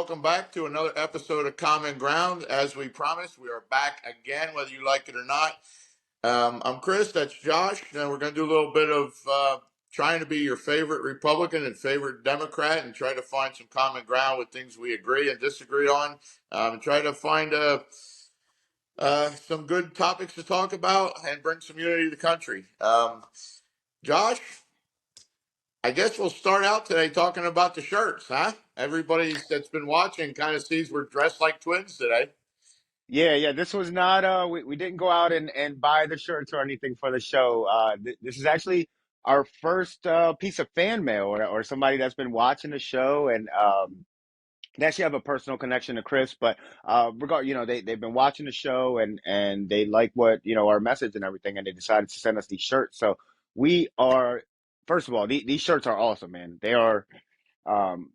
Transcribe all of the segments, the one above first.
welcome back to another episode of Common Ground. As we promised, we are back again, whether you like it or not. I'm Chris, that's Josh, and we're going to do a little bit of trying to be your favorite Republican and favorite Democrat and try to find some common ground with things we agree and disagree on, and try to find some good topics to talk about and bring some unity to the country. Josh, I guess we'll start out today talking about the shirts, huh? Everybody that's been watching kind of sees we're dressed like twins today. Yeah. This was not we didn't go out and buy the shirts or anything for the show. This is actually our first piece of fan mail or somebody that's been watching the show and they actually have a personal connection to Chris, but they've been watching the show and they like what, our message and everything, and they decided to send us these shirts. So we are first of all, these shirts are awesome, man. They are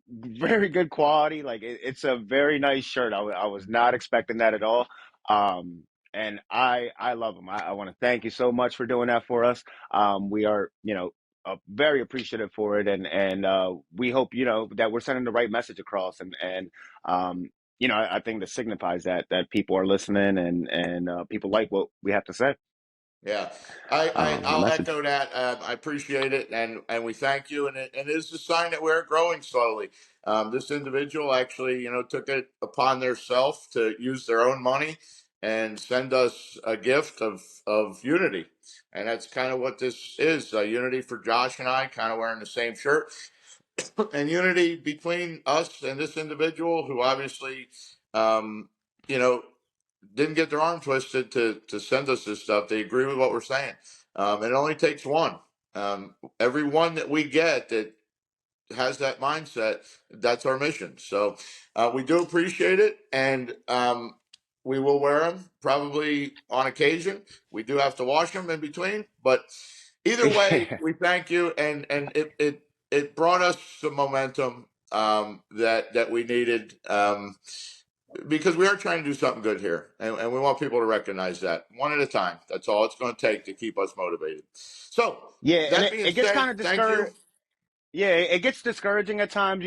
very good quality. Like it's a very nice shirt. I was not expecting that at all. Um, and I love them. I want to thank you so much for doing that for us. We are, very appreciative for it, and we hope that we're sending the right message across, and um, I think that signifies that people are listening and people like what we have to say. Yeah, The I'll message. echo that. I appreciate it, and we thank you. And it is a sign that we're growing slowly. This individual actually, took it upon themselves to use their own money and send us a gift of unity, and that's kind of what this is. Unity for Josh and I, kind of wearing the same shirt, and unity between us and this individual who obviously, um, you know, didn't get their arm twisted to send us this stuff. They agree with what we're saying. It only takes one. Every one that we get that has that mindset, that's our mission. So we do appreciate it, and we will wear them probably on occasion. We do have to wash them in between, but either way, we thank you, and it brought us some momentum that we needed. Because we are trying to do something good here, and we want people to recognize that one at a time. That's all it's going to take to keep us motivated. So, Yeah, and that it, being it gets said, kind of thank you. discouraged. Yeah, it gets discouraging at times.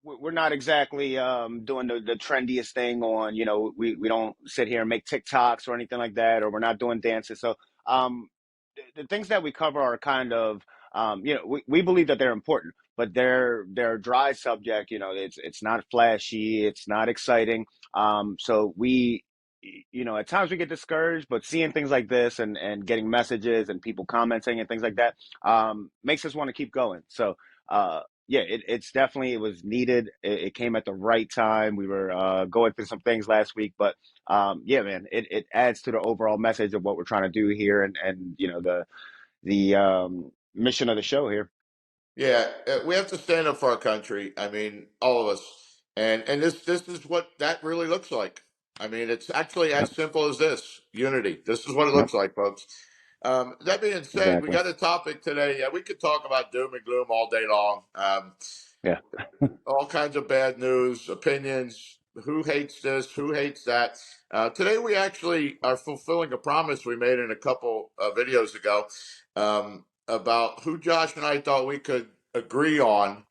We're not exactly doing the trendiest thing on. We don't sit here and make TikToks or anything like that, or we're not doing dances. So the things that we cover are kind of we believe that they're important, but they're a dry subject. It's not flashy, it's not exciting. So we at times we get discouraged, but seeing things like this and getting messages and people commenting and things like that makes us want to keep going. So yeah, it's definitely, it was needed. It came at the right time. We were going through some things last week, but yeah, man, it adds to the overall message of what we're trying to do here, and the mission of the show here. Yeah, we have to stand up for our country. I mean, all of us, and this is what that really looks like. I mean, it's actually as Yep, simple as this: unity. This is what it yep, looks like, folks. That being said, we exactly. got a topic today. Yeah, we could talk about doom and gloom all day long. Yeah, All kinds of bad news, opinions, who hates this, who hates that. Today, we actually are fulfilling a promise we made in a couple videos ago about who Josh and I thought we could agree on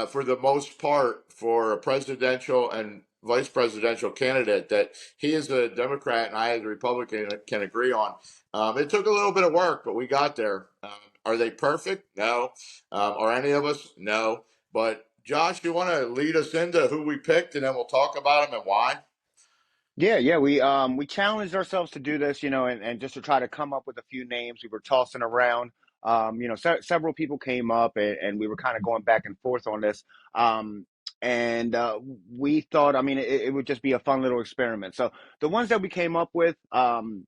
for the most part for a presidential and vice presidential candidate that he is a Democrat and I as a Republican can agree on. It took a little bit of work, but we got there. Are they perfect? No. Are any of us? No. But Josh, you want to lead us into who we picked, and then we'll talk about them and why? yeah. We challenged ourselves to do this, and just to try to come up with a few names. We were tossing around. Several people came up, and we were kind of going back and forth on this. Um, and we thought, I mean, it would just be a fun little experiment. So the ones that we came up with, and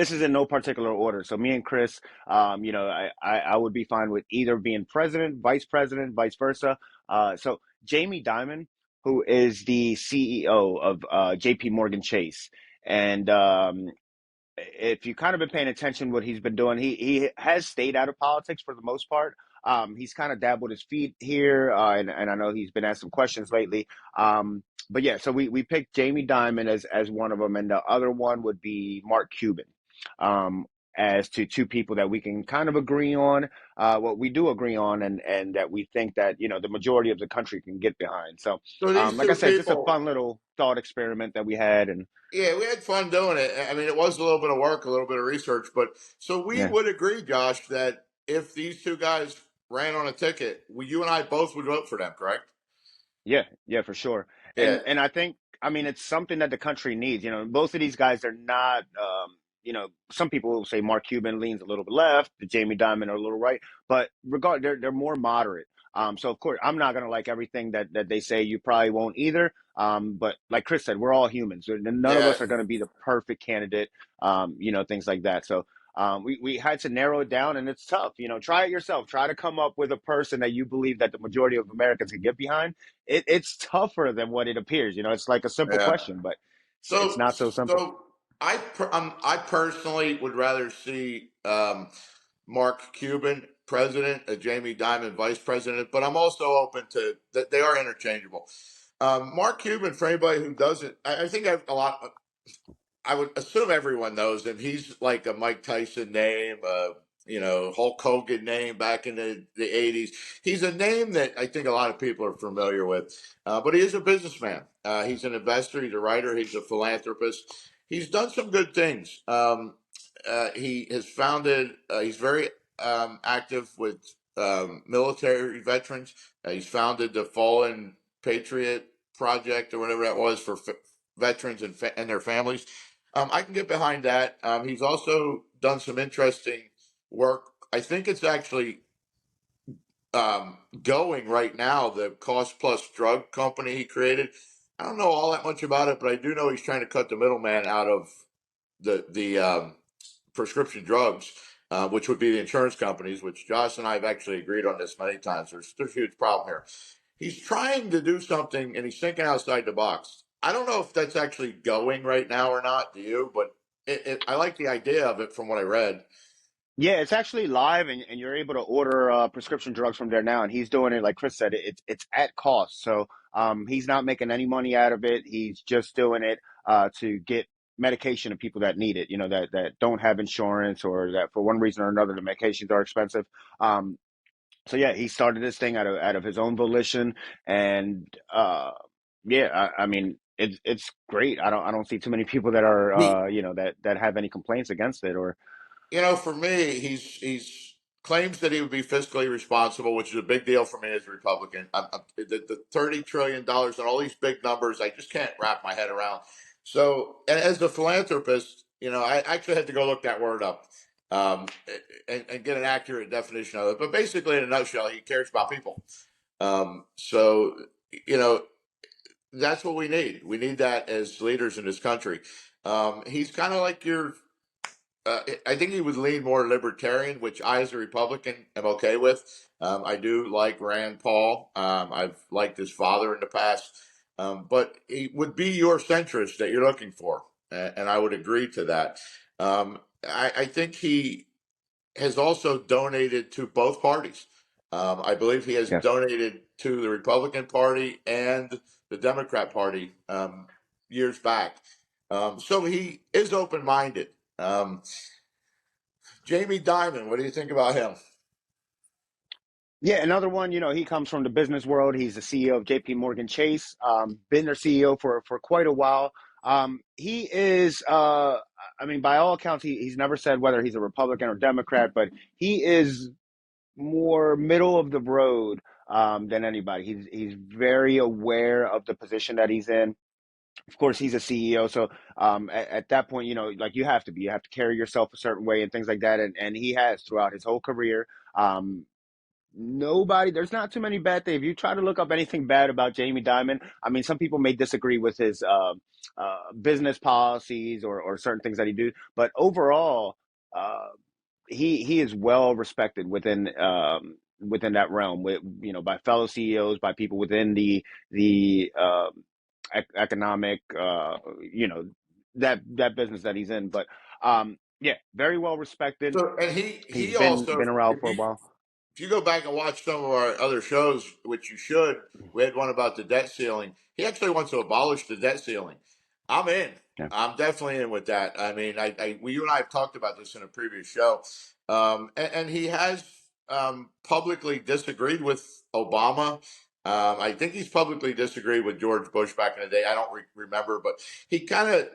this is in no particular order. So me and Chris, I would be fine with either being president, vice versa. So Jamie Dimon, who is the CEO of J.P. Morgan Chase, and if you kind of been paying attention what he's been doing, he has stayed out of politics for the most part. He's kind of dabbled his feet here, and I know he's been asked some questions lately. But yeah, so we picked Jamie Dimon as one of them, and the other one would be Mark Cuban. Um, as to two people that we can kind of agree on what we do agree on, and that we think that the majority of the country can get behind. So, So these like I two said, just a people, fun little thought experiment that we had, and yeah, we had fun doing it. I mean, it was a little bit of work, a little bit of research, but so we yeah. would agree, Josh, that if these two guys ran on a ticket, you and I both would vote for them, correct? Yeah, yeah, for sure. Yeah, And I think, I mean, it's something that the country needs. Both of these guys are not some people will say Mark Cuban leans a little bit left, the Jamie Dimon are a little right, but they're more moderate. So of course I'm not gonna like everything that they say. You probably won't either. But like Chris said, we're all humans. None of yeah. us are gonna be the perfect candidate, things like that. So we had to narrow it down, and it's tough. Try it yourself. Try to come up with a person that you believe that the majority of Americans can get behind. It's tougher than what it appears. It's like a simple Yeah. question, but it's So, not so simple. so I personally would rather see Mark Cuban president, Jamie Dimon vice president, but I'm also open to that. They are interchangeable. Mark Cuban, for anybody who doesn't, I think a lot. I would assume everyone knows him. He's like a Mike Tyson name, Hulk Hogan name back in the 80s. He's a name that I think a lot of people are familiar with, but he is a businessman. He's an investor, he's a writer, he's a philanthropist. He's done some good things. He has he's very active with military veterans. He's founded the Fallen Patriot Project or whatever that was for veterans and their families. I can get behind that. He's also done some interesting work. I think it's actually going right now. The Cost Plus Drug company he created. I don't know all that much about it, but I do know he's trying to cut the middleman out of the prescription drugs, which would be the insurance companies. Which Josh and I have actually agreed on this many times. There's a huge problem here. He's trying to do something, and he's thinking outside the box. I don't know if that's actually going right now or not. Do you? But I like the idea of it from what I read. Yeah, it's actually live, and you're able to order prescription drugs from there now. And he's doing it, like Chris said, it's at cost. So he's not making any money out of it. He's just doing it to get medication to people that need it. That don't have insurance, or that for one reason or another the medications are expensive. Um, so yeah, he started this thing out of his own volition, and yeah, I mean it's great. I don't see too many people that are He that have any complaints against it, or For me, he's claims that he would be fiscally responsible, which is a big deal for me as a Republican. The $30 trillion and all these big numbers, I just can't wrap my head around. So, and as a philanthropist, I actually had to go look that word up um, and get an accurate definition of it. But basically, in a nutshell, he cares about people. So, you know, that's what we need. We need that as leaders in this country. He's kind of like your I think he would lean more libertarian, which I, as a Republican, am okay with. I do like Rand Paul. I've liked his father in the past, but he would be your centrist that you're looking for, and I would agree to that. I think he has also donated to both parties. I believe he has yes. donated to the Republican Party and the Democrat Party years back. So he is open minded. Jamie Dimon, what do you think about him? Yeah, another one, he comes from the business world. He's the CEO of JP Morgan Chase, been their CEO for quite a while. He is, I mean, by all accounts, he's never said whether he's a Republican or Democrat, but he is more middle of the road than anybody. He's very aware of the position that he's in. Of course, he's a CEO, so at that point, like you have to carry yourself a certain way and things like that, and he has throughout his whole career. There's not too many bad things. If you try to look up anything bad about Jamie Dimon, I mean, some people may disagree with his business policies or certain things that he do, but overall, uh, he is well respected within that realm, with by fellow CEOs, by people within the economic that business that he's in. But yeah, very well respected. So, and He's he been also, around for a while. if you go back and watch some of our other shows, which you should, we had one about the debt ceiling. He actually wants to abolish the debt ceiling. I'm in. Yeah. I'm definitely in with that. I mean, you and I have talked about this in a previous show, and he has publicly disagreed with Obama. I think he's publicly disagreed with George Bush back in the day. I don't remember, but he kind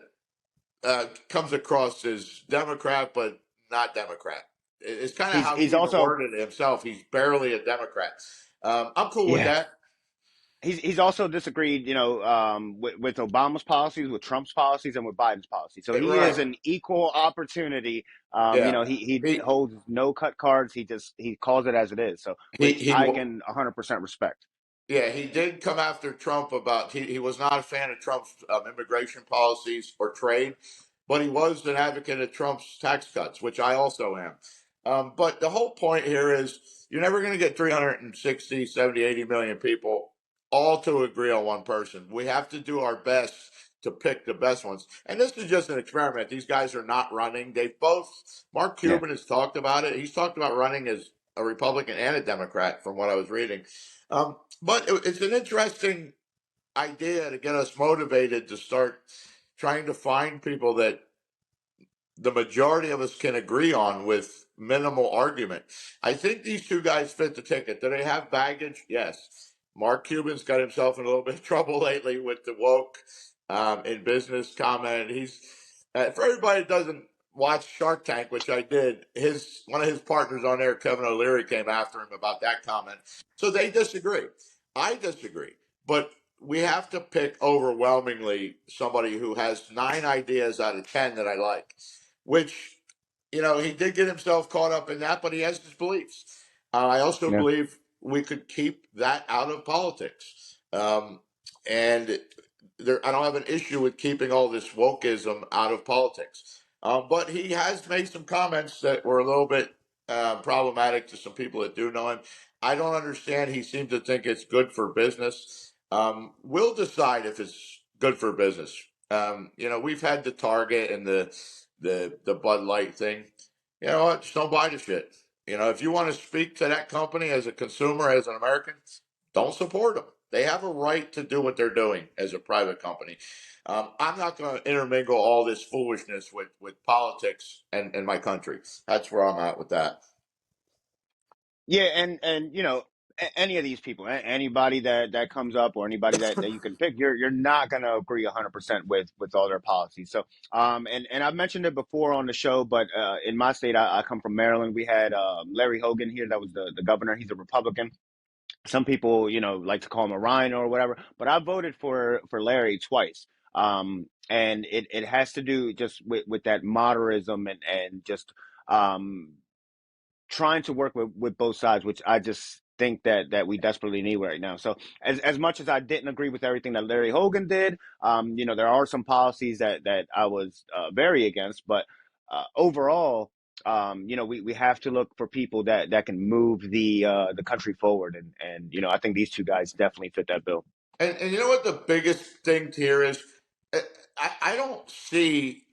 of comes across as Democrat, but not Democrat. It's kind of how He's he even also worded it himself. He's barely a Democrat. I'm cool with yeah. that. He's also disagreed, with Obama's policies, with Trump's policies, and with Biden's policies. So he is Right. an equal opportunity. Yeah. He He holds no cut cards. He calls it as it is. So, he which he I will. can 100% respect. Yeah, he did come after Trump about he was not a fan of Trump's immigration policies or trade, but he was an advocate of Trump's tax cuts, which I also am. But the whole point here is you're never going to get 360, 70, 80 million people all to agree on one person. We have to do our best to pick the best ones. And this is just an experiment. These guys are not running. They've both, Mark Yeah, Cuban has talked about it. He's talked about running as a Republican and a Democrat, from what I was reading. But it's an interesting idea to get us motivated to start trying to find people that the majority of us can agree on with minimal argument. I think these two guys fit the ticket. Do they have baggage? Yes. Mark Cuban's got himself in a little bit of trouble lately with the woke in business comment. He's for everybody that doesn't watch Shark Tank, which I did. His one of his partners on there, Kevin O'Leary, came after him about that comment. So they disagree. I disagree, but we have to pick overwhelmingly somebody who has 9 ideas out of 10 that I like, which, he did get himself caught up in that, but he has his beliefs. I also yeah, believe we could keep that out of politics. And I don't have an issue with keeping all this wokeism out of politics. But he has made some comments that were a little bit problematic to some people that do know him. I don't understand. He seems to think it's good for business. We'll decide if it's good for business. We've had the Target and the Bud Light thing. You know what? Just don't buy the shit. If you want to speak to that company as a consumer, as an American, don't support them. They have a right to do what they're doing as a private company. I'm not going to intermingle all this foolishness with politics and my country. That's where I'm at with that. yeah, and any of these people, anybody that comes up, or anybody that you can pick, you're not gonna agree 100% with all their policies. So, and I've mentioned it before on the show, but in my state, I come from Maryland. We had Larry Hogan here, that was the governor. He's a Republican. Some people, like to call him a rhino or whatever, but I voted for Larry twice. And it has to do just with that moderism, and just um trying to work with both sides, which I just think that we desperately need right now. So, as much as I didn't agree with everything that Larry Hogan did, there are some policies that I was very against, but overall, we have to look for people that can move the country forward, and I think these two guys definitely fit that bill. And you know what the biggest thing here is? Uh, I don't see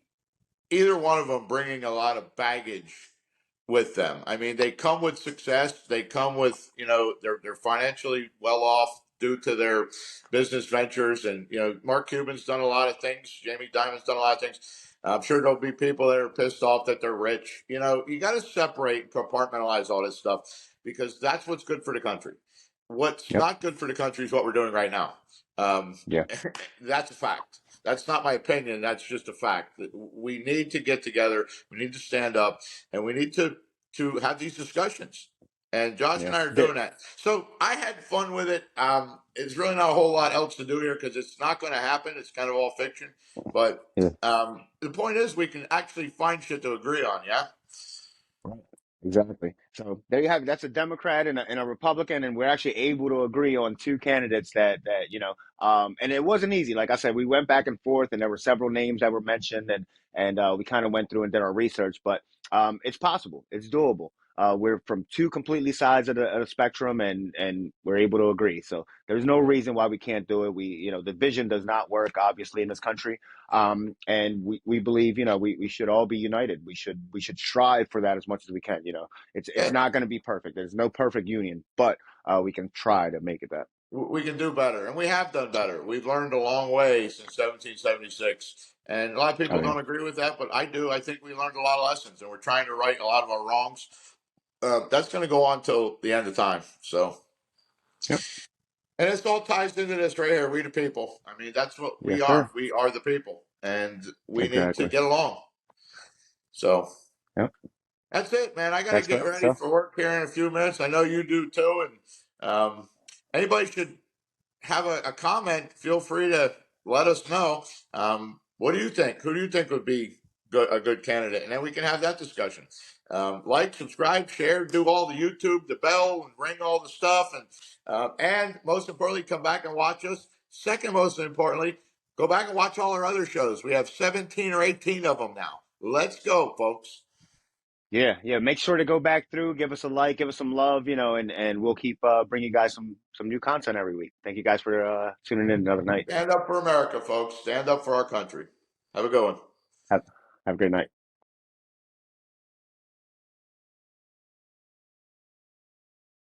either one of them bringing a lot of baggage with them. I mean, they come with success. They come with, they're financially well off due to their business ventures. And Mark Cuban's done a lot of things. Jamie Dimon's done a lot of things. I'm sure there'll be people that are pissed off that they're rich. You got to separate, compartmentalize all this stuff, because that's what's good for the country. What's Yep. not good for the country is what we're doing right now. Um, Yeah. that's a fact. That's not my opinion. That's just a fact. We need to get together. We need to stand up, and we need to have these discussions. And Josh Yeah. and I are doing that. So I had fun with it. It's really not a whole lot else to do here because it's not going to happen. It's kind of all fiction. But Yeah. the point is, we can actually find shit to agree on. Yeah. Right. Exactly. So there you have it. That's a Democrat and a Republican, and we're actually able to agree on two candidates and it wasn't easy. Like I said, we went back and forth, and there were several names that were mentioned, and we kind of went through and did our research, but it's possible, it's doable. We're from two completely sides of the spectrum, and we're able to agree. So there's no reason why we can't do it. The vision does not work, obviously, in this country, and we believe we should all be united. We should strive for that as much as we can. It's Yeah. not going to be perfect. There's no perfect union, but we can try to make it that. We can do better, and we have done better. We've learned a long way since 1776, and a lot of Oh people yeah. don't agree with that, but I do. I think we learned a lot of lessons, and we're trying to right a lot of our wrongs. That's going to go on till the end of time. So, Yep. and this all ties into this right here. We the people. I mean, that's what we Yes, are. sir. We are the people, and we need to Exactly. get along. So Yep. that's it, man. I got to That's get right. ready So for work here in a few minutes. I know you do too, and anybody should have a comment, feel free to let us know. What do you think? Who do you think would be a good candidate? And then we can have that discussion. Like, subscribe, share, do all the YouTube, the bell, and ring all the stuff. And most importantly, come back and watch us. Second most importantly, go back and watch all our other shows. We have 17 or 18 of them now. Let's go, folks. yeah, yeah. Make sure to go back through, give us a like, give us some love, and we'll keep bringing you guys some new content every week. Thank you guys for tuning in another night. Stand up for America, folks. Stand up for our country. Have a good one. Have have a great night.